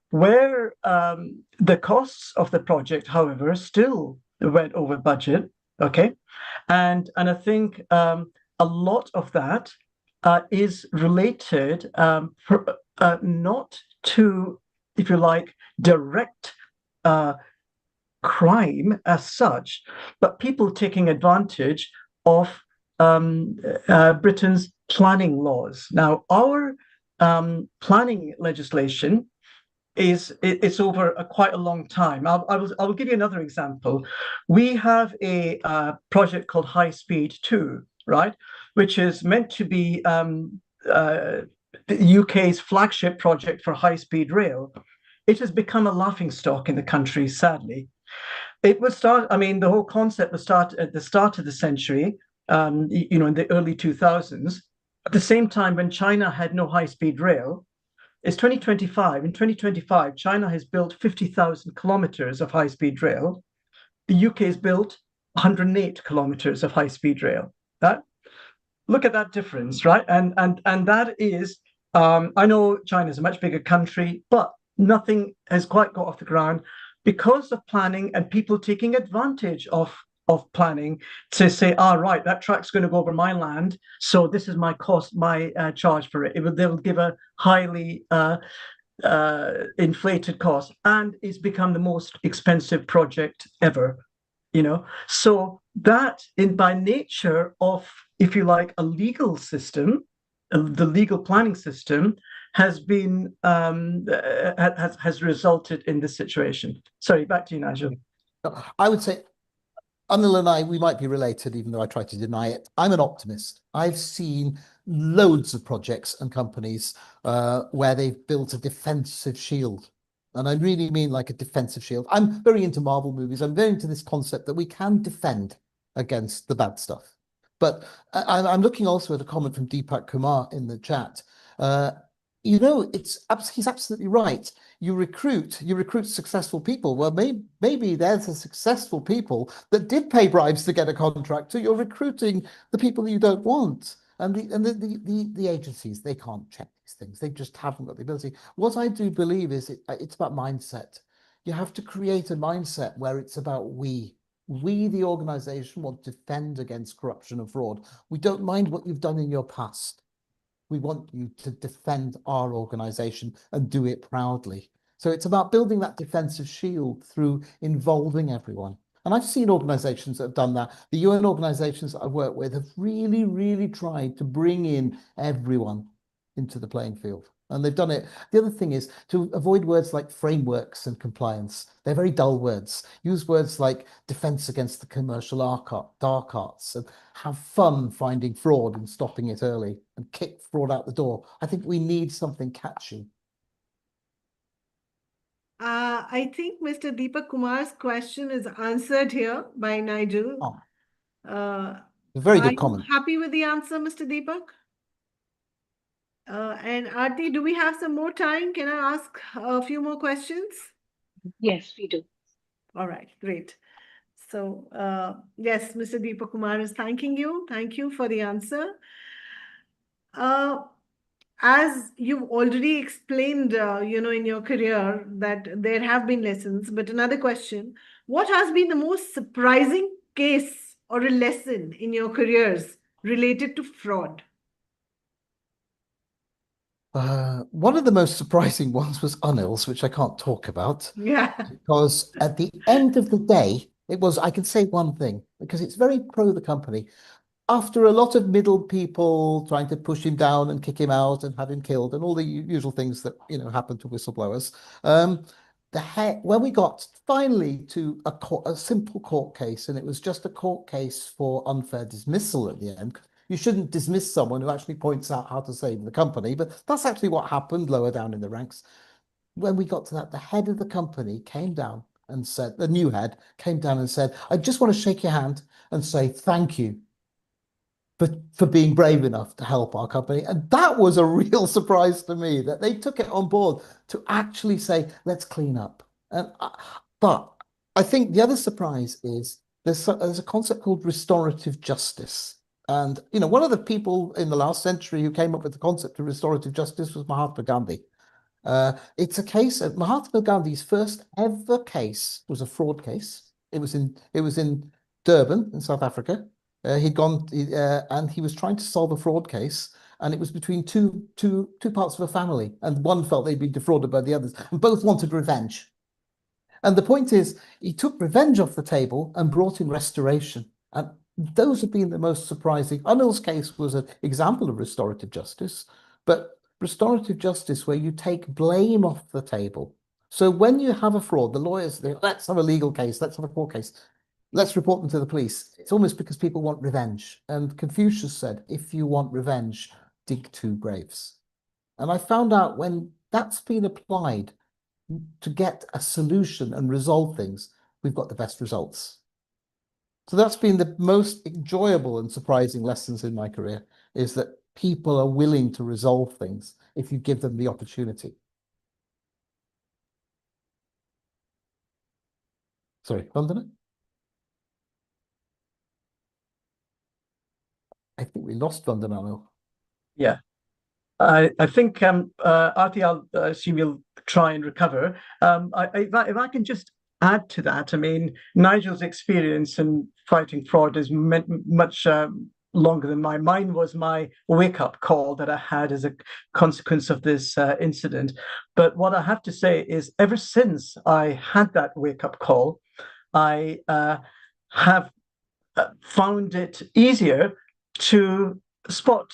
Where the costs of the project, however, still went over budget. Okay, and I think a lot of that is related not to, if you like, direct crime as such, but people taking advantage of Britain's planning laws. Now, our planning legislation it's over quite a long time. I'll give you another example. We have a project called High Speed 2, right, which is meant to be the UK's flagship project for high-speed rail. It has become a laughingstock in the country, sadly. It was the whole concept was started at the start of the century, in the early 2000s, at the same time when China had no high-speed rail. It's 2025. In 2025, China has built 50,000 kilometers of high-speed rail. The UK has built 108 kilometers of high-speed rail. Look at that difference, right? And that is, I know China is a much bigger country, but nothing has quite got off the ground because of planning and people taking advantage of planning to say, right, that track's going to go over my land, so this is my cost, my charge for it. They'll give a highly inflated cost, and it's become the most expensive project ever. So that, by nature of, if you like, a legal system, the legal planning system has been has resulted in this situation. Sorry, back to you, Nigel. I would say Anil and I, we might be related, even though I try to deny it. I'm an optimist. I've seen loads of projects and companies where they've built a defensive shield. And I really mean like a defensive shield. I'm very into Marvel movies. I'm very into this concept that we can defend against the bad stuff. But I'm looking also at a comment from Deepak Kumar in the chat. He's absolutely right. You recruit successful people. Well, maybe there's a successful people that did pay bribes to get a contract. So you're recruiting the people you don't want. And the agencies, they can't check these things. They just haven't got the ability. What I do believe is it's about mindset. You have to create a mindset where it's about we, the organization, want to defend against corruption and fraud. We don't mind what you've done in your past. We want you to defend our organization and do it proudly. So it's about building that defensive shield through involving everyone. And I've seen organizations that have done that. The UN organizations that I've worked with have really, really tried to bring in everyone into the playing field. And they've done it. The other thing is to avoid words like frameworks and compliance. They're very dull words. Use words like defense against the commercial dark arts, and have fun finding fraud and stopping it early and kick fraud out the door. I think we need something catchy. I think Mr. Deepak Kumar's question is answered here by Nigel. A very good comment. Are you happy with the answer, Mr. Deepak? And Aarti, do we have some more time? Can I ask a few more questions? Yes, we do. All right, great. So, yes, Mr. Deepak Kumar is thanking you. Thank you for the answer. As you've already explained, in your career that there have been lessons, but another question, what has been the most surprising case or a lesson in your careers related to fraud? One of the most surprising ones was Anil's, which I can't talk about. Yeah. Because at the end of the day, I can say one thing, because it's very pro the company. after a lot of middle people trying to push him down and kick him out and have him killed and all the usual things that, you know, happen to whistleblowers, when we got finally to a simple court case, and it was just a court case for unfair dismissal at the end. You shouldn't dismiss someone who actually points out how to save the company, but that's actually what happened lower down in the ranks. When we got to that, the head of the company came down and said, the new head came down and said, I just want to shake your hand and say thank you for being brave enough to help our company. And that was a real surprise to me, that they took it on board to actually say, let's clean up. But I think the other surprise is there's a concept called restorative justice. And, you know, one of the people in the last century who came up with the concept of restorative justice was Mahatma Gandhi. It's a case of Mahatma Gandhi's first ever case was a fraud case. It was in Durban in South Africa. He'd gone and he was trying to solve a fraud case, and it was between two parts of a family, and one felt they'd been defrauded by the others, and both wanted revenge. And the point is, he took revenge off the table and brought in restoration. And those have been the most surprising. Anil's case was an example of restorative justice, but restorative justice where you take blame off the table. So when you have a fraud, the lawyers, let's have a legal case, let's have a court case, let's report them to the police. It's almost because people want revenge. And Confucius said, if you want revenge, dig 2 graves. And I found out when that's been applied to get a solution and resolve things, we've got the best results. So that's been the most enjoyable and surprising lessons in my career, is that people are willing to resolve things if you give them the opportunity. Sorry, Vandana? I think we lost Vandana. Yeah. I think, Aarti, I'll assume you'll try and recover. If I can just add to that, I mean, Nigel's experience in fighting fraud is much longer than mine. Mine was my wake-up call that I had as a consequence of this incident. But what I have to say is, ever since I had that wake-up call, I have found it easier to spot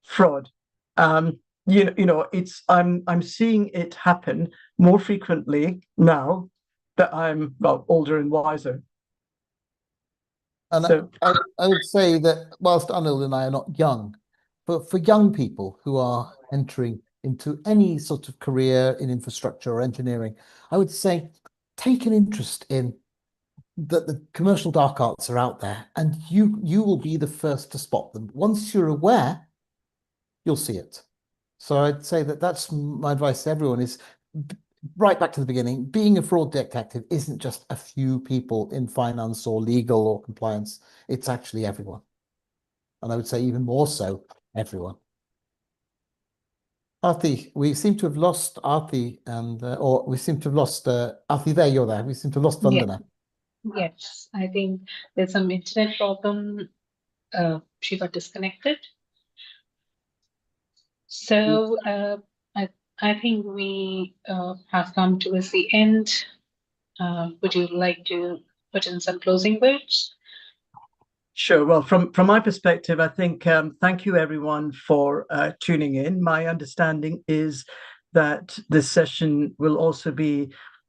fraud. You know, it's I'm seeing it happen more frequently now that I'm older and wiser. And So, I would say that whilst Anil and I are not young, but for young people who are entering into any sort of career in infrastructure or engineering, I would say take an interest in that the commercial dark arts are out there, and you will be the first to spot them. Once you're aware, you'll see it. So I'd say that that's my advice to everyone, is right back to the beginning. Being a fraud detective isn't just a few people in finance or legal or compliance. It's actually everyone. And I would say even more so, everyone. Aarti, we seem to have lost Aarti, and or we seem to have lost Aarti. There, you're there. We seem to have lost Vandana. Yes, I think there's some internet problem. She got disconnected. So I think we have come towards the end. Would you like to put in some closing words? sure. Well, from my perspective, I think thank you everyone for tuning in. My understanding is that this session will also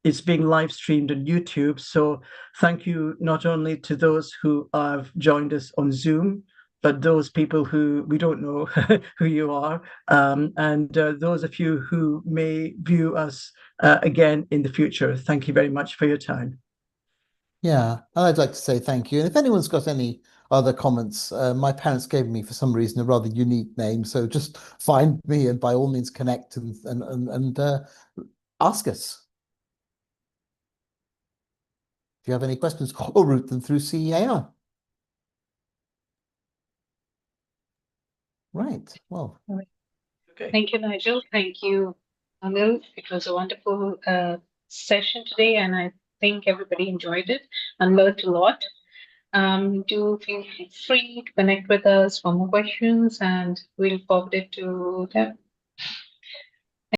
it's being live streamed on YouTube. So thank you not only to those who have joined us on Zoom, but those people who we don't know who you are, and those of you who may view us again in the future. Thank you very much for your time. Yeah, I'd like to say thank you. And if anyone's got any other comments, my parents gave me, for some reason, a rather unique name. So just find me and by all means connect and ask us. If you have any questions, or route them through CEAR. Right. Well. Okay. Thank you, Nigel. Thank you, Anil. It was a wonderful session today, and I think everybody enjoyed it and learned a lot. Do feel free to connect with us for more questions, and we'll forward it to them.